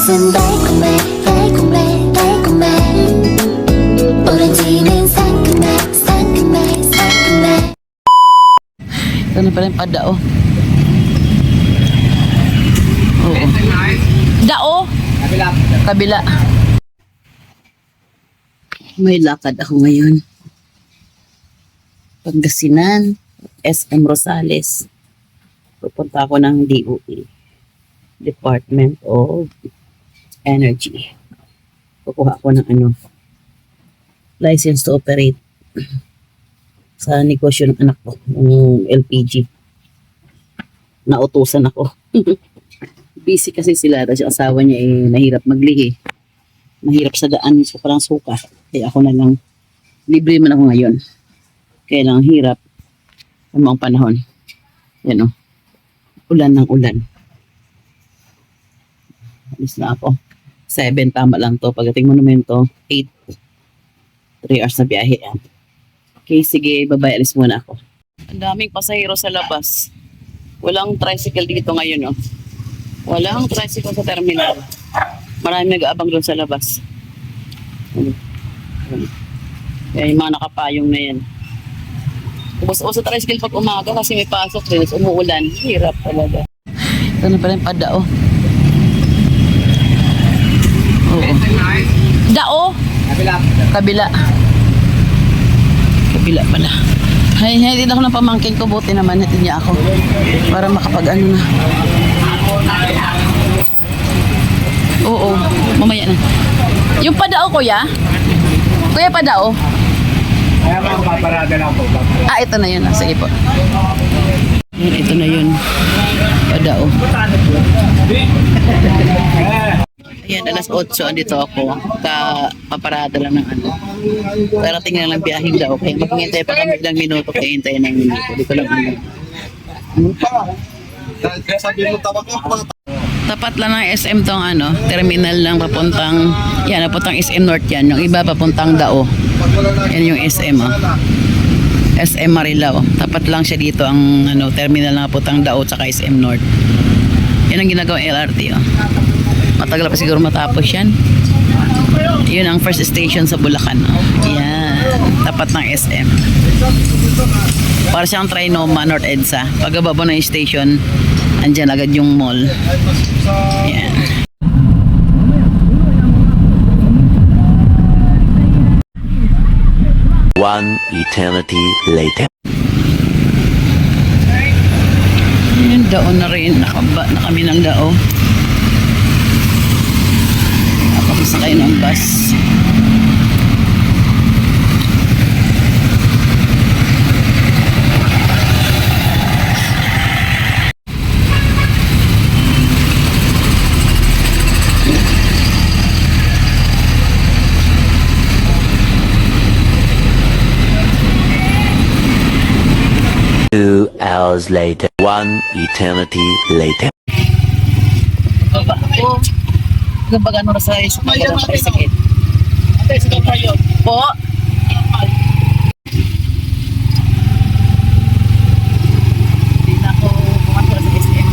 입맛은 달콤해 달콤해 달콤해 오렌지는 상큼해 상큼해 상큼해. Ito na pala yung padao. Oo. Dao? Kabila. Kabila. May lakad ako ngayon. Pangasinan, SM Rosales. Pupunta ako ng DOE, Department of Energy. Kukuha ako ng license to operate sa negosyo ng anak ko, ng LPG. Nautusan ako. Busy kasi sila, tapos yung asawa niya nahirap maglihi. Mahirap sa daan, so parang suka. Kaya ako na lang, libre man ako ngayon. Kaya lang hirap sa mga panahon. Yan o. Ulan ng ulan. Alis na ako. 7, tama lang to. Pagdating monumento, 8. 3 hours na biyahe. Okay, sige, babay. Alis muna ako. Ang daming pasahero sa labas. Walang tricycle dito ngayon, oh. Walang tricycle sa terminal. Maraming nag-aabang doon sa labas. Kaya yung mga nakapayong na yan. Ubus-ubus sa tricycle pag umaga kasi may pasok din. Umuulan. Hirap talaga. Ito na pala yung padao. Oo. Dao? Kabila. Kabila. Kabila pala. Hay, hatid ako ng pamangkin ko. Buti naman hatid niya ako. Para makapag-ano na. Oo. Mamaya na. Yung padao, kuya? Kuya, padao? Kaya mga paparada lang po. Ah, ito na yun. Sige po. Ito na yun. Padao. Ayan, alas 8. Andito ako. Paparada lang ng Para tingnan lang biyahing daw. Kaya maghihintay pa kami ilang minuto. Kaya hintayin ng minuto. Dito lang Kaya sabihin mo tawag ko. Tapat lang ng SM tong terminal lang papuntang, yan, papuntang SM North yan. Yung iba papuntang Dao. Yan yung SM, oh. SM Marilao. Tapat lang siya dito ang terminal na papuntang Dao tsaka SM North. Yan ang ginagawang LRT, oh. Matagal pa siguro matapos yan. Yun ang first station sa Bulacan, oh. Yan. Tapat ng SM. Para siyang Trinoma North EDSA. Pagkababa ng station, andyan agad yung mall. Yan. One eternity later. Yan, Dao na rin. Nakaba na kami ng Dao. Nakapasakay ng bus. Hours later. One eternity later. Baba ako. Kapag sa mga ng tricycle. Po. Hindi na ako pumasok sa SM.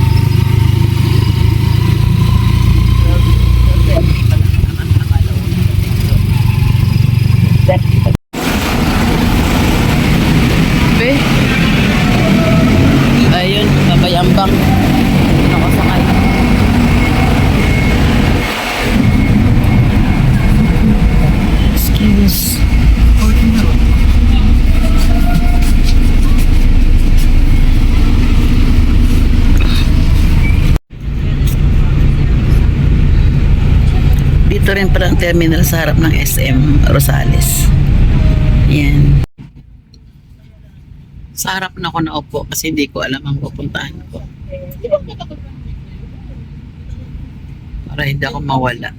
Ayun, babayambang. Nakasakay. Excuse. Dito rin pala ang terminal sa harap ng SM Rosales. Yan. Sa harap na ako naupo kasi hindi ko alam ang pupuntahan ko. Para hindi ako mawala.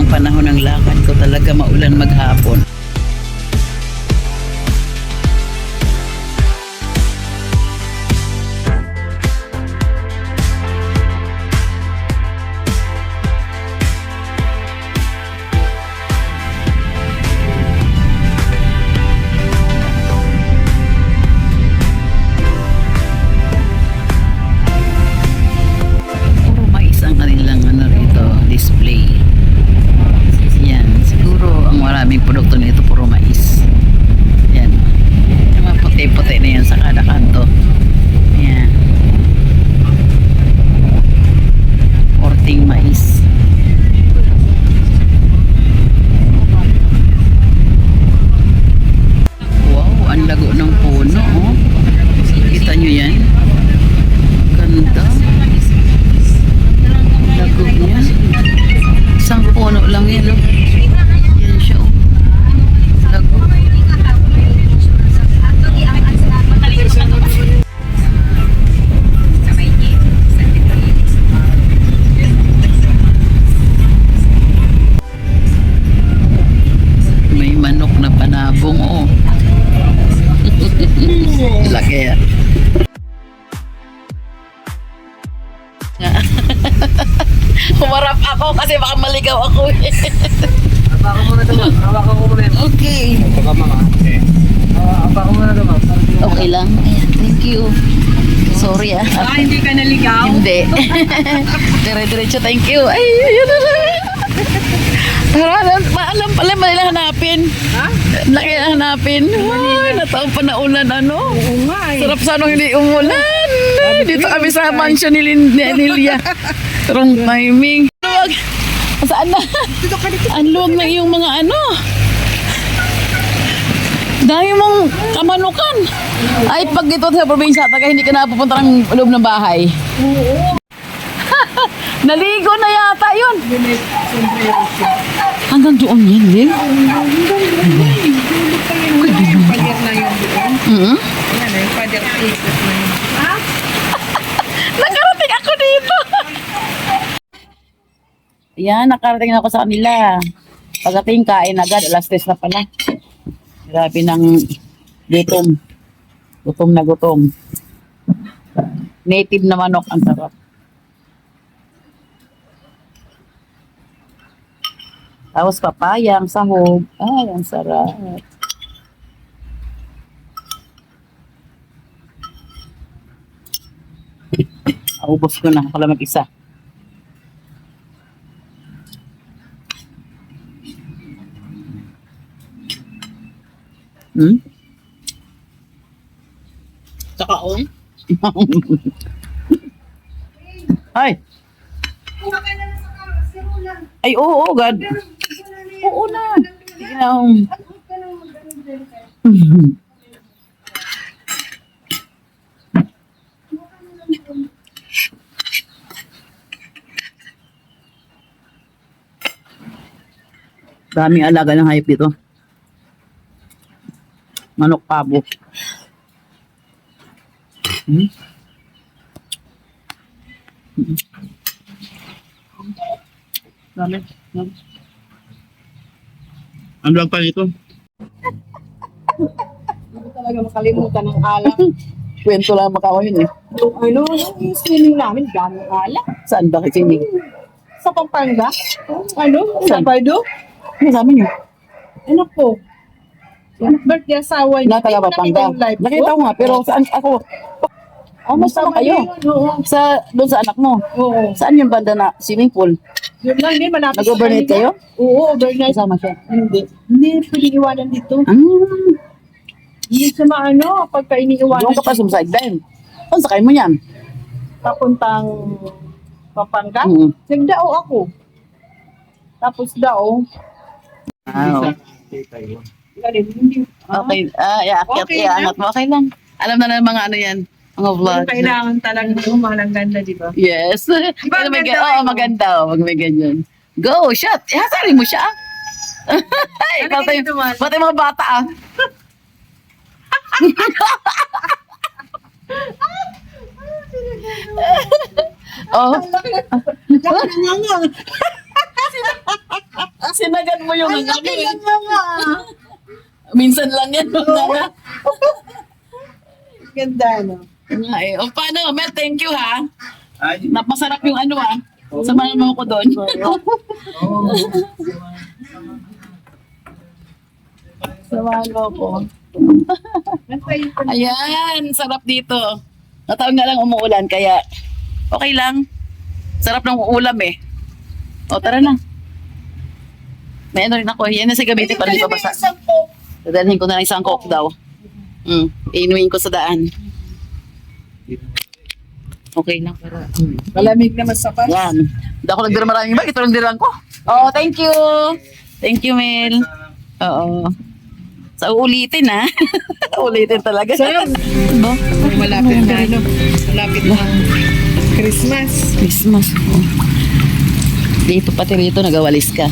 Panahon ng lakad ko talaga maulan maghapon. Puro mais ang kanilang ano rito, display. Yan, siguro ang maraming produkto nito puro mais. Yan. Yung mga puti-puti na yan sa kada kanto. Yan. Porting mais. Wow, ang lago ng puno. Oh. Kita nyo yan? Ganda. Lago niya. Isang puno lang yan. Oh. Yan siya. Oh. Lago. May manok na panabong. Oh. Laki yan. Humarap ako kasi baka maligaw ako. Hawakan mo na ito, ma'am. Hawakan mo muna. Okay. Baka mga. Hawakan mo na ito, ma'am. Okay lang. Ayan, thank you. Sorry ah. Hindi ka naligaw? Hindi. Dire-diretso, thank you. Ay, ayun na lang. Alam pala, mali lang hanapin. Ha? Laki lang hanapin. Ay, nataon pa na ulan, ano? Oo nga eh. Sarap sana hindi umulan. Dito kami sa mansion ni Nelia. Wrong timing. Luwag. Saan na? Ang luwag na yung mga ano. Dami mong kamanukan. Ay, pag dito sa probinsya, taga hindi ka na pupunta ng loob ng bahay. Naligo na yata yun. Hanggang doon yan, Lil. Pader na yun doon. Mm-hmm. Yan yung pader ticket na yun. Nakarating ako dito. Yan, nakarating ako sa kanila. Pagdating, kain agad. Alas 3 na pala. Grabe ng gutom. Gutom na gutom. Native na manok. Ang sarap. Tapos papaya, ang sahog. Ay, ang sarap. Ubos ko na. Ako lang mag-isa. Hmm? Saka on? Ay! Ay, oo, God. Oo na. Sige na. Daming alaga ng hayop dito. Manok pabo. Hmm? Dami. Dami. Ang vlog pa nito. Hindi talaga makalimutan ng alak. Kwento lang makawa yun eh. Ano, yung swimming namin, gano'ng alak. Saan ba kasi hindi? Sa Pampanga? Ano? Sa Bardo? Ano sa amin yun? Ano po? Birthday asawa niya. Na taga Pampanga. Nakita ko nga, pero saan ako? Mas naman kayo. Oo. Sa, doon sa anak mo. Oo. Saan yung banda na swimming pool? Yun lang, hindi malapit. Nag-overnight sa kanila. kayo? Oo, overnight. Kasama siya. Hindi. Hindi pwede iwanan dito. Hindi siya maano, pagka iniiwanan Doon ka pa sa sideline. Saan sakay mo yan? papuntang Pampanga. Mm. Nagdao ako. Tapos dao, Wow. galing, hindi. Okay. Iakyat, Okay iangat mo. Okay lang. Alam na ng mga ano yan. Mga vlog. Kailangan talagang lumalang ganda, di ba? Yes. Diba, Pero may ganda Oo, mo? maganda. Pag may ganyan. Go, shot. Ihasari mo siya. Ay, Ano patay, ganito, man? patay mga bata ah. oh. Sinagan mo yung Ang laki ng mga. Minsan lang yan. Mga. Ganda, no? Nga eh. O paano, Mel, thank you ha. Napasarap yung ano ah. Samahan mo ko doon. Samahan mo ko. Ayan, sarap dito. Nataon nga lang umuulan, kaya okay lang. Sarap ng ulam eh. O, tara na. May ano rin ako. Yan na si Gabiti para di pa basa. Dadalhin ko na lang isang coke daw. Iinuin ko sa daan. Okay lang para. Malamig naman sa pan. Yan. Hindi ako nagdira maraming bag. Ito lang dirang ko. Oh, thank you. Thank you, Mel. Oo. Sa uulitin ha. Uulitin talaga. Saan? Ba? Malapit na, ano? Malapit na. Christmas. Christmas. Oh. Dito pati rito nagawalis ka.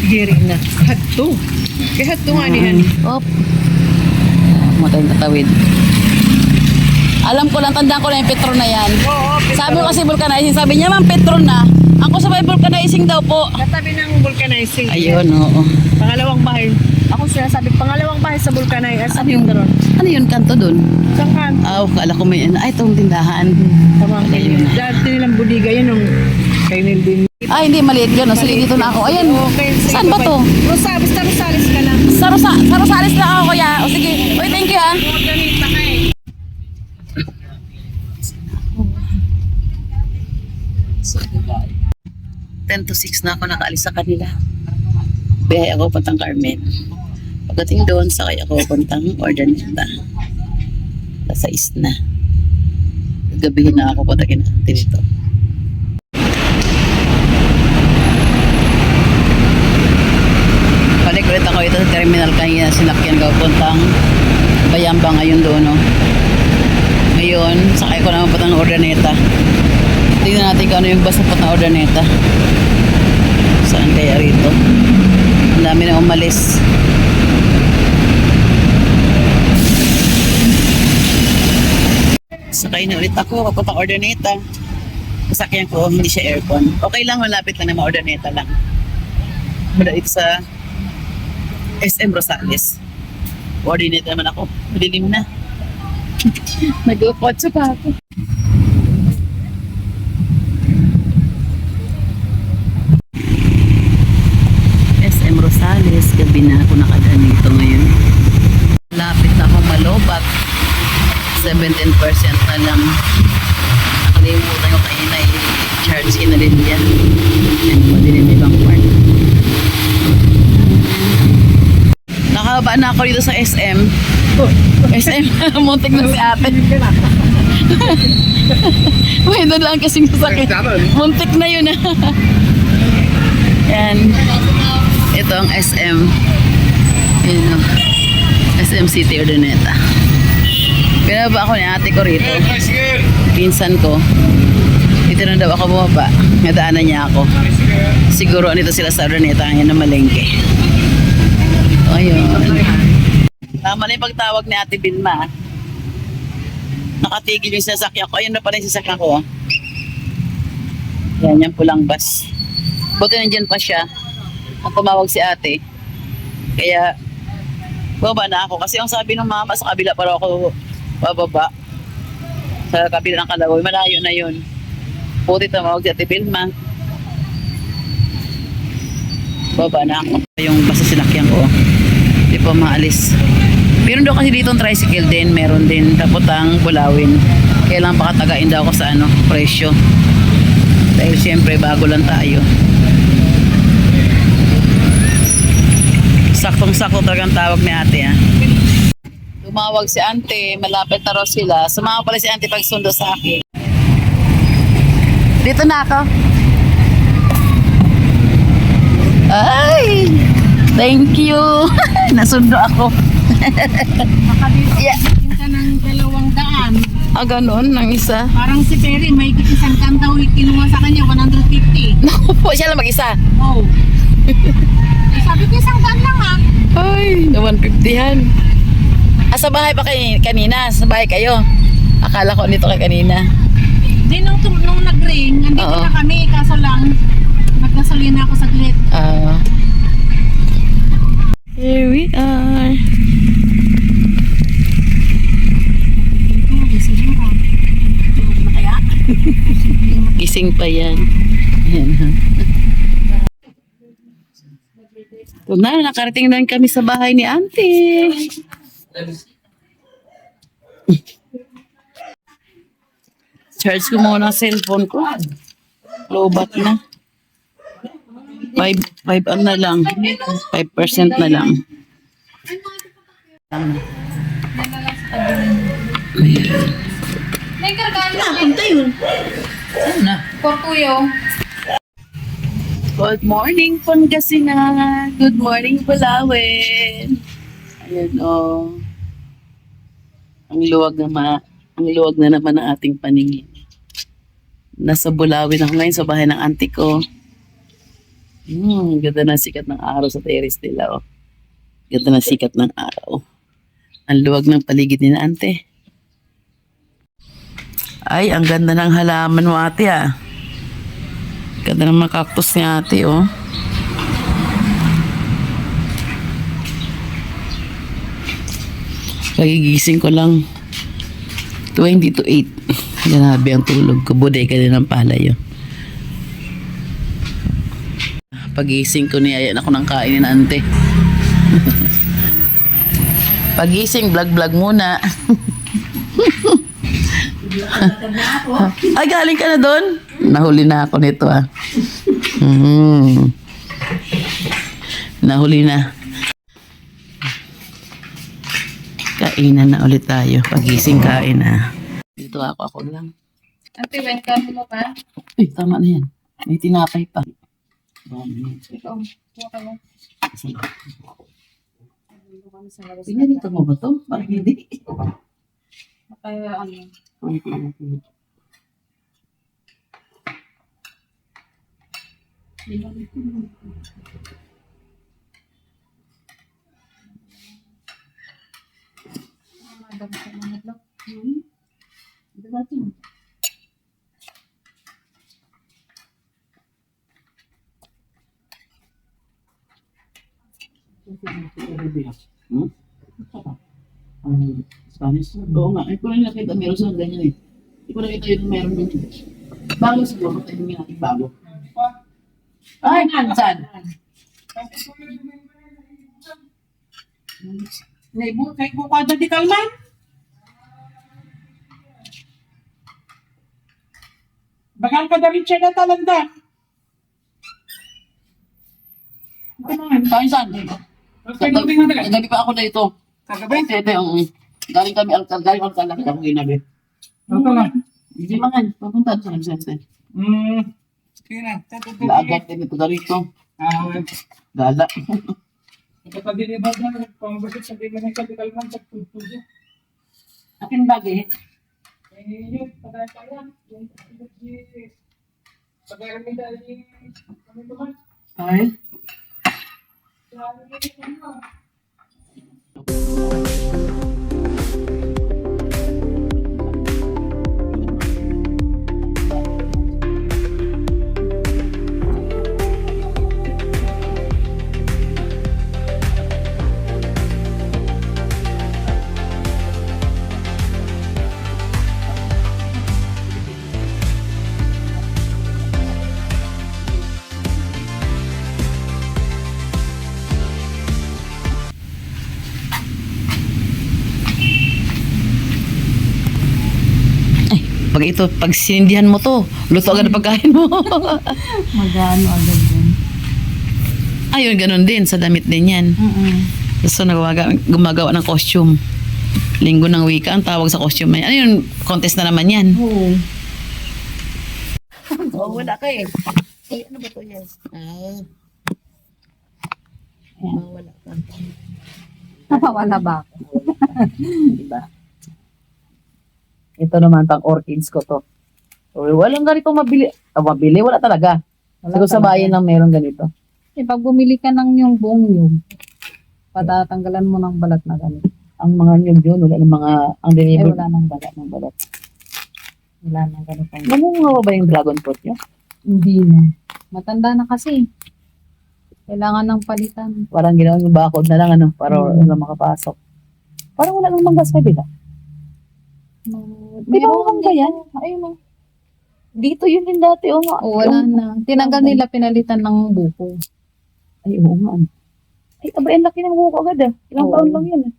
Giri na. Hadto. Kaya hadto nga niyan. Op. Matayong tatawid. Alam ko lang, tandaan ko na yung Petron na yan. Oo, Sabi ko kasi vulcanizing. Sabi niya, ma'am, Petron na. Ako sabay vulcanizing daw po. katabi ng vulcanizing. Ayun, oo. Pangalawang bahay. Ako siya sabi, pangalawang bahay sa vulcanizing. Sa Petron. Ano yun, kanto dun? Saan kan? Kala ko may, ay, itong tindahan. Tamang Ayun na. dati nilang budiga yun nung kay Melvin. Ay, hindi, maliit yun. No? Sige, dito na ako. Ayan, saan ba to? Rosa, basta Rosales ka lang. Sa Rosales lang ako, kuya. O sige. Uy, thank you, ha. Ganita ka eh. 10 to 6 na ako nakaalis sa kanila. Biyahe ako puntang Carmen. Pagdating doon, sakay ako puntang Ordaneta. Sa 6 na. Gabihin na ako punta kinakante nito. Balik ulit ako ito sa terminal kanina. Sinakyan ko puntang Bayamba ngayon doon. No? Ngayon, sakay ko naman puntang Ordaneta. Tingnan natin kung ano yung bus na Ordaneta. Saan kaya rito? Ang dami na umalis. Sakay na ulit ako, papuntang Ordaneta. Masakyan ko, hindi siya aircon. Okay lang, malapit lang na Ordaneta lang. Mula ito sa SM Rosales. Ordaneta naman ako. Madilim na. Nag-upot sa pa ako. SM Rosales, gabi na ako nakadaan dito ngayon. Lapit na ako malobak. 17% na lang. Nakalimutan ko kanina i-charge in na rin yan. Yan po din yung ibang part. Nakababa na ako dito sa SM. SM, muntik na si ate. May doon lang kasing sasakit. Muntik na yun. Yan. Ito ang SM. Yun o. SM City Ordaneta. Pinababa ako ni ate ko rito. Pinsan ko. Dito na daw ako bumaba. Nadaanan niya ako. Siguro anito sila sa Ordaneta. Yan na malengke. Ayun. Tama na yung pagtawag ni Ate Vilma. Nakatigil yung sasakyan ko. Ayun na pala yung sasakyan ko. Yan, yung pulang bus. Buti nandyan pa siya. Ang tumawag si ate. Kaya, baba na ako. Kasi ang sabi ng mama, sa kabila para ako bababa. Sa kabila ng Kalagoy. Malayo na yun. Buti tumawag si Ate Vilma. Baba na ako. Yung basta sinakyan ko. Hindi pa maalis. Meron daw kasi dito ang tricycle din. Meron din Taputang, Bulawin. Kaya lang pakatagain daw ako sa presyo. Dahil siyempre bago lang tayo. Saktong-sakto talagang tawag ni ate ha. Tumawag si ante. Malapit na raw sila. Sumama pala si ante pagsundo sa akin. Dito na ako. Ay! Thank you! Nasundo ako. Yeah. Ka ng 200. Ganon, ng isa. Parang si Perry, may isang kantaw kinuha sa kanya, 150. Naku po, siya lang mag-isa. Oh. Sabi ko isang daan lang ha. Ay, 150-han. Sa bahay pa kayo kanina? Sa bahay kayo? Akala ko nito kay kanina. Di nung nag-ring, nandito Oo. na kami, kaso lang, naggasolina ako saglit. Gising pa yan. Ayan. Ito na, nakarating na kami sa bahay ni Auntie. Charge ko muna ang cellphone ko. Low bat na. 5 ano na lang. 5% na lang. May kargaan na. Punta yun. Sana. Kuya. Good morning, Pangasinan. Good morning, Bulawin. Ayan o. Ang luwag na naman ang ating paningin. Nasa Bulawin ako ngayon sa bahay ng auntie ko. Ganda na sikat ng araw sa terrace nila. Oh. Ganda na sikat ng araw. Ang luwag ng paligid ni na ante. Ay, ang ganda ng halaman mo ate ah. Ganda ng mga cactus ni ate oh. Kagigising ko lang 20 to 8. Ganabi ang tulog ko. Buday ka din ng palay oh. Pagising ko niyayan ako ng kain ni ante. Pagising, vlog muna. Ay, galing ka na doon? Nahuli na ako nito ah. Nahuli na. Kainan na ulit tayo. Pagising kain ah. Dito ako lang. Ate, welcome mo pa. Ay, tama na yan. May tinapay pa. Ikaw, kuha ka mo. Pinarito mo ba to? Parang hindi. Kaya ano. Spanish? Oo nga. Ay, ko rin nakita meron silang ganyan eh. Hindi ko nakita yun meron ganyan. Bago siguro. Tayo nga natin bago. Ay, saan? Kay bukada di kalman. Bagal ka dari siya na talanda. Kain saan? Gabi pa ako na ito. Kagabi? Tete, galing kami alkal lang ako ginabi. Ito na. Hindi man, papunta sa Vicente. Sige na. Laagat din ito dito. Gala. Kapag-deliver na, pang-basit sa diba ng kalman sa tutuyo. Akin bagay. Yun, pagkakala. Pagkakala dahil kami naman. Ay. Pag sinindihan mo to, luto agad ang pagkain mo. Magano agad din. Ayun, ganun din. Sa damit din yan. So, gumagawa ng costume. Linggo ng wika, ang tawag sa costume. Ano yun? Contest na naman yan. Oo. Oh, wala ka eh. Eh, ano ba to yan? Wala ka. Napawala ba ako? Diba? Ito naman pang orchids ko to. So, walang ganito mabili. Mabili, wala talaga. Siguro sa bayan lang meron ganito. Eh, pag bumili ka ng yung buong nyug, patatanggalan mo ng balat na ganito. Ang mga nyug yun, wala ng mga, ang Ay, delivered. wala nang balat. Wala nang ganito. Namunga ba yung dragon fruit nyo? Hindi na. Matanda na kasi. Kailangan ng palitan. Parang ginawa yung bakod na lang, ano, para wala makapasok. Parang wala nang manggas ka, di ba? Di ba Meron mangga yan? Ayun o. Dito yun din dati, o nga. O, wala na. Tinanggal nila, pinalitan ng buko. Ay, oo nga. Ay, abay, ang laki ng buko agad ah. Ilang Oo. taon lang yun ah.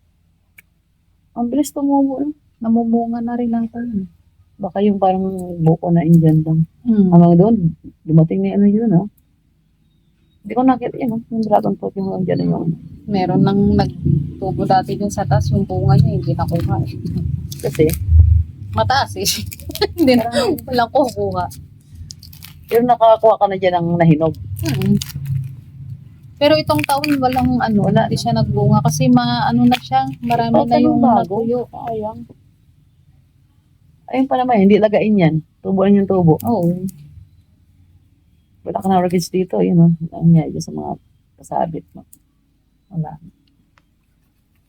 Ang bilis tumubo lang. Namumunga na rin ang taon. Baka yung parang buko na Indian lang. Hmm. Hanggang doon, dumating na ano yun ah. Hindi ko nakita yun ah. Yung dragon fruit yung hanggang dyan na yung Meron nang nagtubo dati dun sa taas, yung bunga niya, hindi nakuha. kasi, Mataas eh. Hindi na, walang kukuha. pero nakakakuha ka na dyan ng nahinog. Pero itong taon walang ano, Wala. hindi siya nagbunga kasi ano na siya, marami na yung bago. natuyo. Sayang. Ayun pa naman, hindi lagain yan. Tubo lang yung tubo. Oo. Wala ka na orchids dito, yun o. Ang niya sa mga kasabit mo. Wala.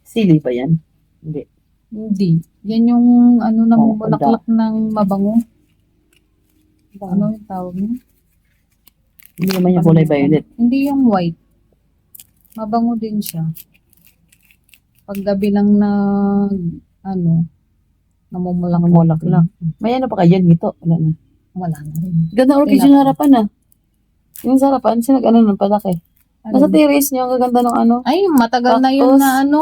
Sili ba yan? Hindi. Hindi. Yan yung ano namumulaklak ng mabango. Ano yung tawag niya? Hindi naman yung kulay violet. Hindi yung white. Mabango din siya. Paggabi lang na namumulaklak. May ano pa kayo dito? Wala na. Wala na rin. Ganda orchids yung harapan ah. Yung sa harapan, sinag-ano ng palaki. Nasa terrace niya, ang gaganda ng ano. Ay, matagal na yun Cactus. na ano.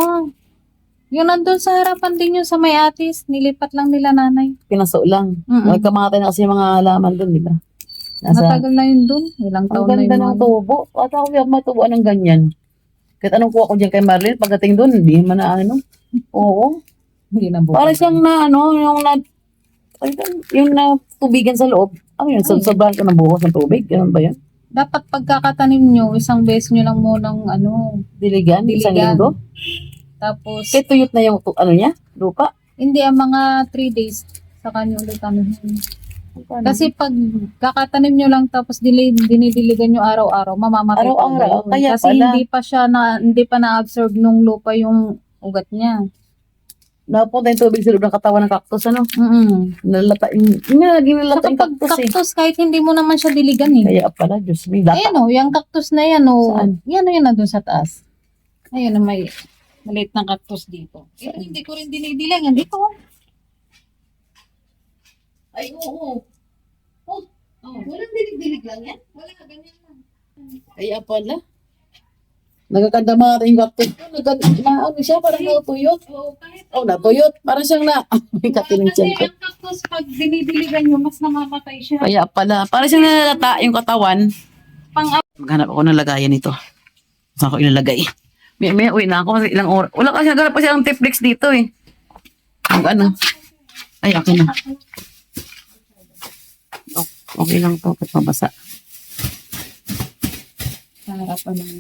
Yung nandun sa harapan din yun sa may atis. Nilipat lang nila nanay. Pinaso lang. Mm-mm. Nagkamatay na kasi yung mga halaman doon, di ba? Matagal na yun dun. Ilang Ang taon na ganda yun. ng tubo. At ako yung matubuan ng ganyan. Kahit anong kuha ko dyan kay Marlene, pagdating doon, hindi man na ano. Oo. Hindi na buka. Para siyang na ano, yung na tubigan sa loob. Ano yun, sobrahan ka ng buhos ng tubig. Ganun ba yan? Dapat pagkakatanim nyo, isang beses nyo lang munang Diligan? Isang Diligan. linggo? tapos Kaya tuyot na yung ano niya? Lupa? hindi ang mga 3 days sa kanyo ulit tanuhin. Kasi pag kakatanim nyo lang tapos dinidiligan nyo araw-araw, mamamatay Araw-araw, pa. kaya Kasi pala. hindi pa na-absorb nung lupa yung ugat niya. Napunta yung tubig sa loob ng katawan ng cactus, ano? Nalata, naging nalata Saka yung pag cactus eh. cactus, kahit hindi mo naman siya diligan eh. Kaya pala, Diyos me, lata. Ayan o, yung cactus na yan o. Saan? Yan o yun nandun sa taas. Ayun o, may maliit na cactus dito. Pero hindi ko rin dinidilangan. Ito o. Ay, oo. Walang dilig-dilig lang yan. Wala, ganyan lang. Kaya pala. Nagkakandamata yung cactus ko. Ano siya, parang natuyot. Oo, kahit Oh, natuyot. Parang siyang na... May katiling kasi tiyan ko. ang cactus, pag dinidiligan nyo, mas namamatay siya. Kaya pala. Parang siyang nalalata yung katawan. Pang Maghanap ako ng lagayan nito. Saan ko ilalagay? May uwi na ako kasi ilang oras. Wala kasi naganap pa siya ng Tiplex dito eh. Ang ano. Ay, akin na. Okay lang to. Ba't mabasa? sa harapan ng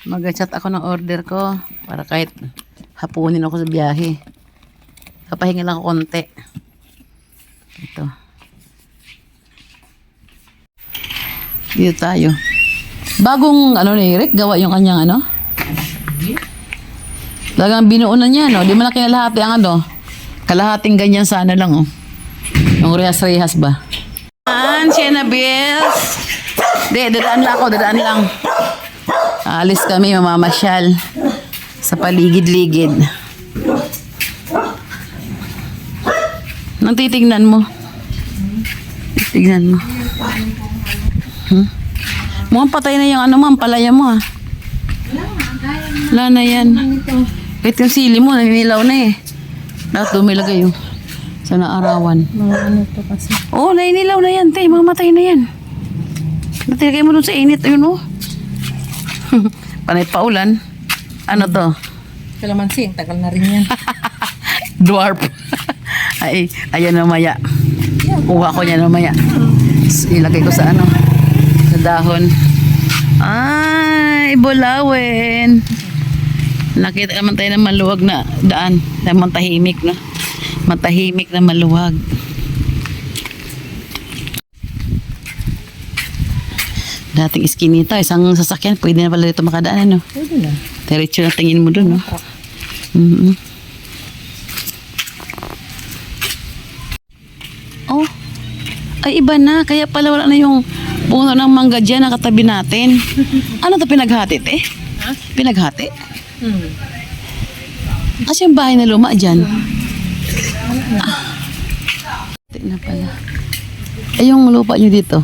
Mag-chat ako ng order ko para kahit hapunin ako sa biyahe. Kapahinga lang ako konti. Ito. Dito tayo. Bagong ano ni Rick, gawa yung kanyang ano? Talagang binuo na niya, no? Di mo na kinalahati ang ano? Kalahating ganyan sana lang, oh. Yung rehas-rehas ba? Sienna Bills. Dadaan lang ako, dadaan lang. Alis kami, mamamasyal sa paligid-ligid. Nang titignan mo? Titignan mo. Mukhang patay na yung ano mo, ang palaya mo ah. Wala na yan. Kahit yung sili mo, naninilaw na eh. Dapat dumilagay yung sa naarawan. mga ano to kasi. Oo, naninilaw na yan, te. Mamatay na yan. Natilagay mo dun sa init, ayun oh. Panay paulan. Ano to? Kalamansi, tagal na rin yan. Dwarf. Ay, ayan mamaya. Kuha ko niya mamaya. Ilagay ko sa ano, sa dahon. Ay, bulawin. Nakita naman tayo ng maluwag na daan. Naman tahimik na. Matahimik na maluwag. Dating iskinita, isang sasakyan, pwede na pala dito makadaan, ano? Pwede na. Diretso na tingin mo dun, no? Mm-hmm. Oh, ay iba na. Kaya pala wala na yung Puno ng mangga dyan, nakatabi natin. Ano to pinaghati, eh? Pinaghati? Kasi yung bahay na luma dyan. Ito na pala. Eh, yung lupa nyo dito.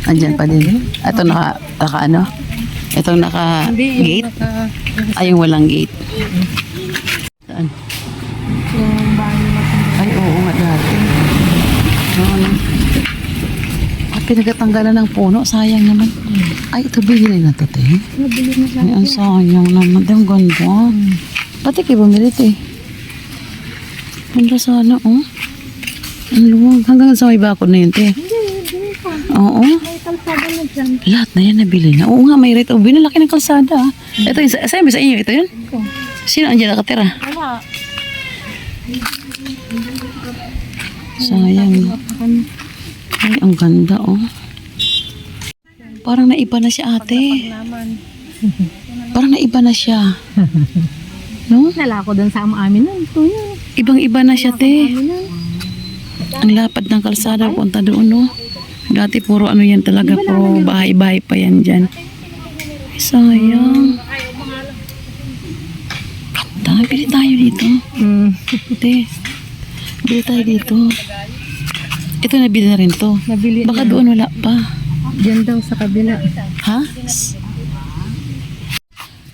Andyan pa din. Ito naka ano? Ito naka-gate? Ay, yung walang gate. Saan? Ay, oo nga dati. At pinagatanggalan ng puno. Sayang naman. Ay, ito bigili na to, te. Ay, ang sayang naman. Ang ganda. Pati kayo bumili, te. Ganda sana, oh. Ang luwag. Hanggang sa may bakod na yun, te. Oo. Lahat na yan nabili na. Oo nga, may rate of bin. Laki ng kalsada. Ah. Ito yung sa inyo. Ito yun? Sino andyan nakatira? Wala. Sayang. Ay, ang ganda, oh. Parang naiba na siya, ate. Parang naiba na siya. No? Nala ko dun sa amin nun. Ito yun. Ibang-iba na siya, te. Ang lapad ng kalsada, punta doon, no? Dati puro ano yan talaga, puro bahay-bahay pa yan dyan. Ay, sayang. Ganda, bili tayo dito. Te, bili tayo dito. Ito, nabili na rin to. Nabili Baka doon wala pa. Diyan daw sa kabila. Ha?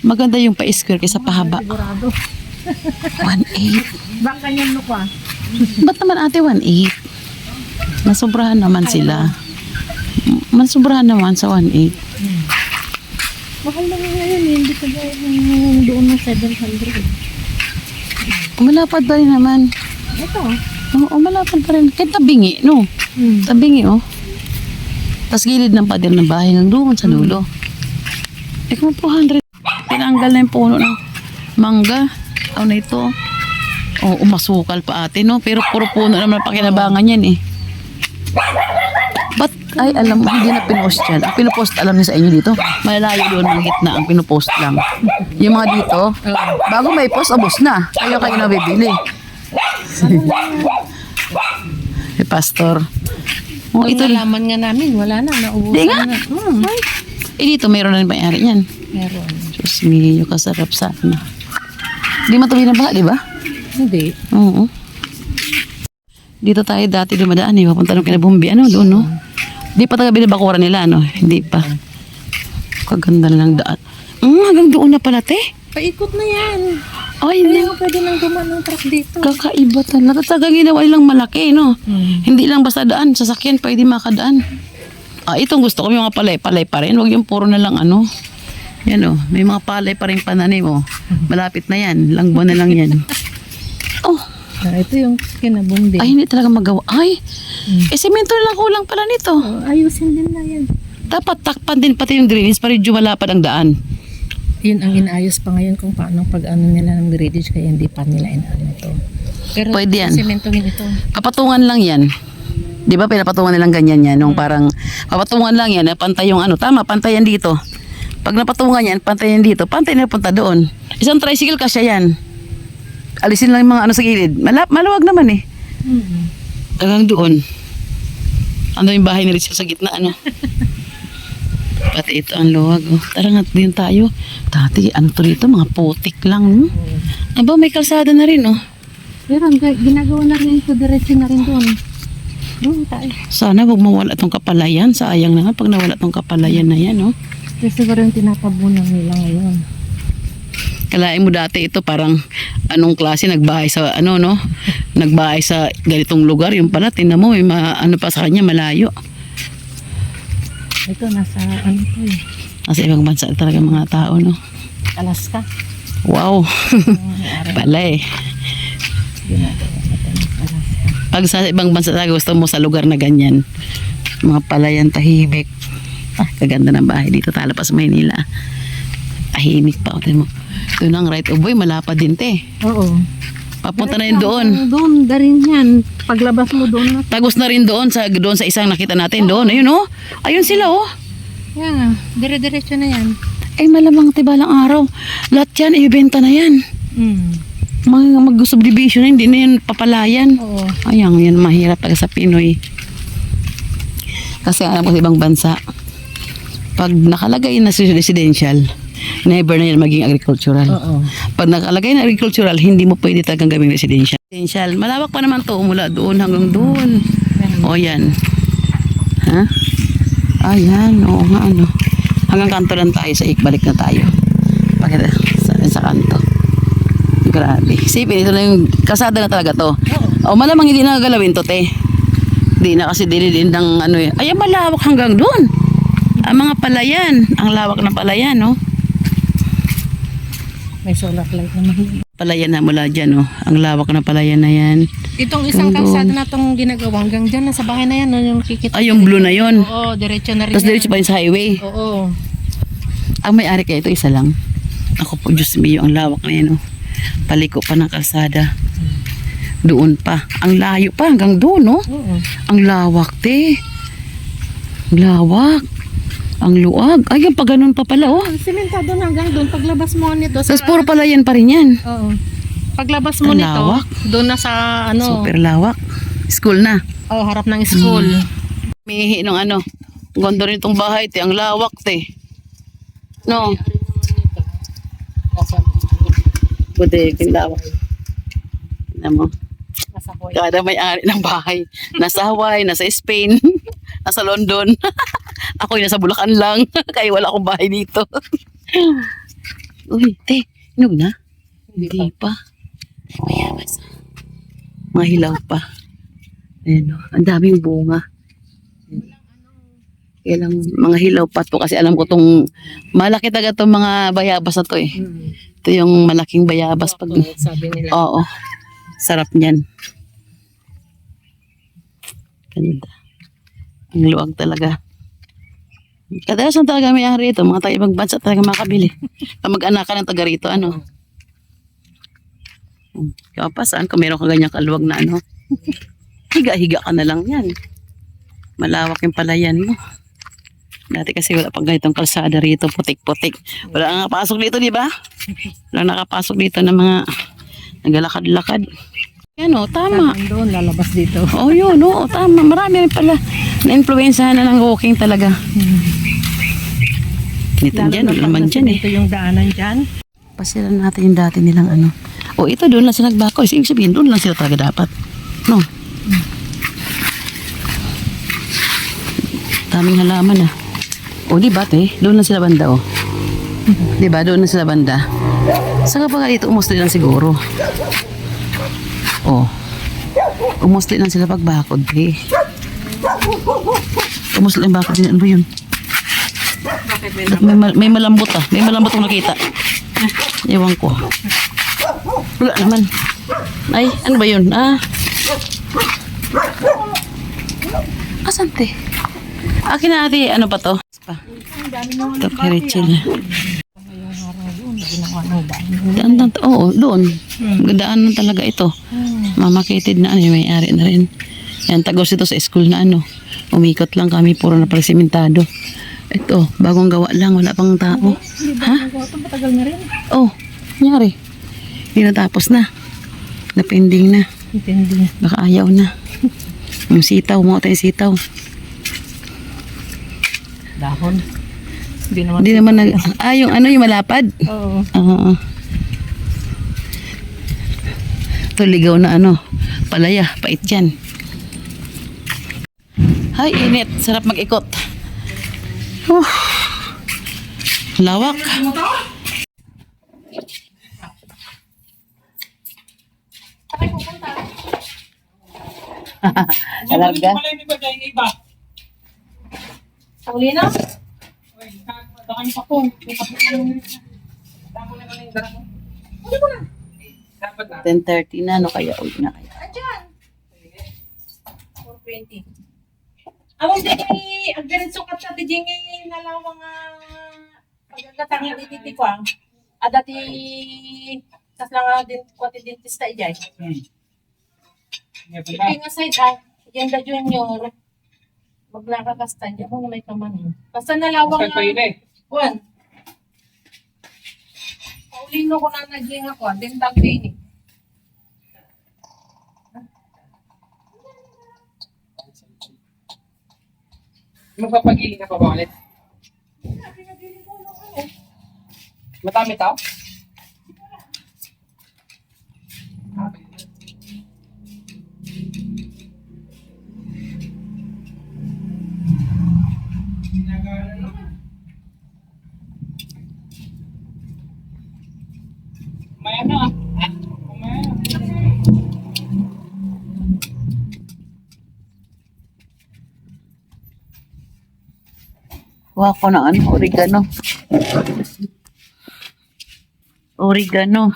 Maganda yung pa-square kaysa pahaba. 1.8. Baka niyan pa. Ba't naman ate 1.8? Nasobrahan naman sila. Masobrahan naman sa 1.8. Mahal lang ngayon eh. Hindi ka yung doon na 700. Malapad pa rin naman. Ito. Oo, malapad pa rin. Kahit tabingi, no? Tabingi, oh. Tapos gilid ng pader ng bahay ng doon sa dulo. Eh kung 200. Tinanggal na yung puno ng mangga. Ano na ito? Oh, umasukal pa ate, no? Pero puro puno naman ang pakinabangan yan, eh. Ba't, ay, alam mo, hindi na pinost yan. Ang pinupost, alam niyo sa inyo dito, malayo doon ng gitna ang pinupost lang. Yung mga dito, bago may post, abos na. Kayo nabibili. Eh, pastor. Oh, ito Nalaman nga namin. Wala na. Naubusan Di nga. na. Eh, dito, mayroon na rin may-ari yan. Meron. Diyos me, yung kasarap sana. Di matuloy na ba, di ba? Hindi. Oo. Dito tayo dati dumadaan eh. Papunta nung kinabumbi. Ano doon, no? Di pa taga binabakuran nila, no? Hindi pa. Kaganda lang daan. Hanggang doon na pala, te. Paikot na yan. Ay, Hindi hindi. mo pwede nang dumaan ng truck dito. Kakaiba talaga. Talaga ginawa nilang malaki, no? Hindi lang basta daan. Sasakyan, pwede makadaan. Ah, itong gusto ko. Yung mga palay-palay pa rin. Huwag yung puro na lang, ano. Yan, oh. May mga palay pa rin pananim, oh. Malapit na yan. Lang buwan na lang yan. Oh. Ito yung kinabumbi. Ay, hindi talaga magawa. Ay, semento na lang kulang pala nito. Ayusin din na yan. Dapat takpan din pati yung drainage para medyo malapad ang daan. Yun ang inaayos pa ngayon kung paano pag-ano nila ng drainage kaya hindi pa nila inaano to. Pero Pwede yan. sementohin ito. Papatungan lang yan. Di ba pinapatungan nilang ganyan yan? Nung parang papatungan lang yan, pantay yung ano. Tama, pantay yan dito. Pag napatungan yan, pantay yan dito. Pantay na punta doon. Isang tricycle kasya yan. Alisin lang yung mga ano sa gilid. Maluwag naman eh. Hanggang doon. Ano yung bahay ni Richard sa gitna, ano? Pati ito ang luwag. Oh. Tara nga din tayo. Dati, ano to rito? Mga putik lang. Aba, may kalsada na rin, oh. Pero ginagawa na rin ito, diretso na rin doon. Doon tayo. Sana huwag mawala tong kapalayan. Sayang na nga pag nawala tong kapalayan na yan, oh. Kasi siguro yung tinatabunan nila ngayon. Kalain mo dati ito parang anong klase nagbahay sa ano, no? Nagbahay sa ganitong lugar. Yung pala, tingnan mo, may ano pa sa kanya, malayo. Ito, nasa ano to eh. Nasa ibang bansa talaga mga tao, no? Alaska. Wow. Pala eh. Pag sa ibang bansa talaga gusto mo sa lugar na ganyan. Mga palayan, tahimik. Ah, kaganda ng bahay dito. Tala pa sa Maynila. Tahimik pa. Tingnan mo. Ito ng right of way, malapad din, te. Oo. Papunta na yun doon. Doon, darin yan. Paglabas mo doon na. Tagos na rin doon sa isang nakita natin doon. Ayun, oh. Ayun sila, oh. Yan nga. Dire-diretso na yan. Ay, malamang tibalang araw. Lahat yan, ibenta na yan. Mga mag-subdivision na, hindi na yan papalayan. Oo. Ayan, yan mahirap talaga sa Pinoy. Kasi alam ko sa ibang bansa, pag nakalagay na sa residential, never na yan maging agricultural. Pag nakalagay na agricultural, hindi mo pwede talagang gawing residential. Residential, malawak pa naman to mula doon hanggang doon. O yan. Ha? Ayan, oo nga ano. Hanggang kanto lang tayo sa ikbalik na tayo. Pakita sa kanto. Grabe. Sipin, ito na yung kasada na talaga to. O malamang hindi na galawin to, te. Hindi na kasi dililin ng ano eh. Ay, malawak hanggang doon. Ang mga palayan. Ang lawak ng palayan, no? May solar light naman. Palayan na mula dyan, no? Ang lawak ng palayan na yan. Itong isang Doon. kalsada na itong ginagawa hanggang dyan, nasa bahay na yan, no, yung nakikita. Ay, yung blue na yon. Oo, diretso na rin Tapos yan. diretso pa yun sa highway. Oo. Ang may-ari kaya ito, isa lang. Ako po, Diyos mio, ang lawak na yan, no? Paliko pa ng kalsada. Doon pa. Ang layo pa hanggang doon, no? Oo. Ang lawak, te. Ang lawak. Ang luag. Ay, yung pa ganun pa pala, oh. Simentado na hanggang doon. Paglabas mo nito sa... Tapos puro palayan pa rin yan. Oo. Paglabas mo Ang nito, lawak. doon na sa ano... Super lawak. School na. Oh, harap ng school. May nung ano. Gondo rin itong bahay, te. Ang lawak, te. No. Buti, yung lawak. Alam mo. Nasa Hawaii. Kada may-ari ng bahay. Nasa Hawaii, nasa Spain, nasa London. Ako nasa Bulacan lang. Kaya wala akong bahay dito. Uy, te. Inog na? Hindi pa. Mayabas. Mga hilaw pa. Ayan o. Ang daming bunga. Kaya lang mga hilaw pa to kasi alam ko tong malaki talaga tong mga bayabas na to eh. Ito yung malaking bayabas pag... Sabi nila. Oo. Sarap niyan. Ganda. Ang luwag talaga. Kadalasan talaga may ari ito. Mga taga-ibang bansa talaga makabili. Kamag-anakan ng taga rito, ano. Kaya pa, saan ka meron ka ganyang kaluwag na ano? Higa-higa ka na lang yan. Malawak yung palayan mo. Dati kasi wala pang ganitong kalsada rito. Putik-putik. Wala nakapasok dito, di ba? Wala nakapasok dito ng mga naglalakad-lakad. Yan o, tama. Doon, lalabas dito. Oh, yun, oo, tama. Marami rin pala na-influensyahan na ng walking talaga. Ito dyan, wala naman dyan eh. Ito yung daanan dyan. Pasilan natin yung dati nilang ano. O, ito doon lang sila nagbako. Ibig sabihin, doon lang sila talaga dapat. No? Daming halaman ah. O, di ba, te? Doon lang sila banda, oh. Di ba? Doon lang sila banda. Saka pa nga dito, umusli lang siguro. Oh. Umusli lang sila pagbakod, eh. Umusli lang bakod din. Ano ba yun? May malambot ah. May malambot akong nakita. Ewan ko. Wala naman. Ay, ano ba yun? Ah. Asan te? Akin na ate, ano pa to? Pa. Ito kay Rachel. Daan, oo, doon. Daan lang talaga ito. Mamakitid na ano, may-ari na rin. Yan, tagos ito sa school na ano. Umikot lang kami, puro na pala simentado. Ito, bagong gawa lang, wala pang tao. Ha? Matagal na rin. Oh, nangyari. Hindi natapos na. Napending na. Intindi. Baka ayaw na. Yung sitaw, mga tayong sitaw. Dahon. Hindi naman. Hindi naman nag... Ah, yung ano, yung malapad? Oo. Oo. Ito, ligaw na ano. Palaya, pait yan. Hay, init. Sarap mag-ikot. Lawak. Alarga. Hindi ba dahil iba? Uli na? Baka niyo pa po. Damo na yung dara mo. Uli mo na. Dapat na. 10:30 na, ano kaya? Uwi na kaya. Andyan. 4:20. Awang di, ang ganit sukat sa di jingi nalawang pagkagatang ititi ko ang adati tas lang din kwati dentista ijay. Iping aside agenda junior maglakakastan niya kung may kaman. Basta nalawang Bakit pa yun eh? Juan. Paulino ko na naging ako, dental clinic. magpapagiling ka pa ba ulit? Matami tao? May ano ah. May ano. Kuha ko ng ano, oregano. Oregano.